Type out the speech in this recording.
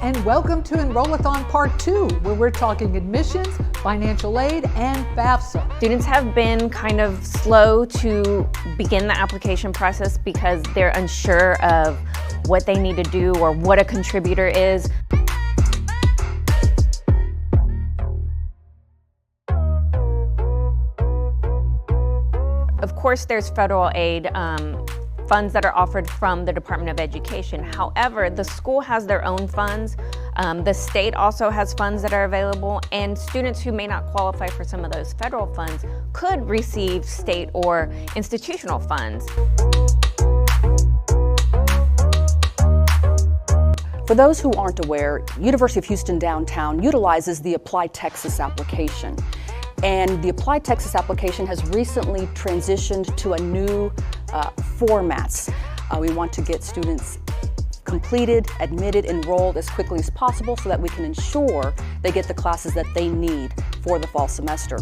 and welcome to Enroll-A-Thon Part 2, where we're talking admissions, financial aid, and FAFSA. Students have been kind of slow to begin the application process because they're unsure of what they need to do or what a contributor is. Of course, there's federal aid funds that are offered from the Department of Education. However, the school has their own funds. The state also has funds that are available, and students who may not qualify for some of those federal funds could receive state or institutional funds. For those who aren't aware, University of Houston Downtown utilizes the Apply Texas application. And the Apply Texas application has recently transitioned to a new formats. We want to get students completed, admitted, enrolled as quickly as possible so that we can ensure they get the classes that they need for the fall semester.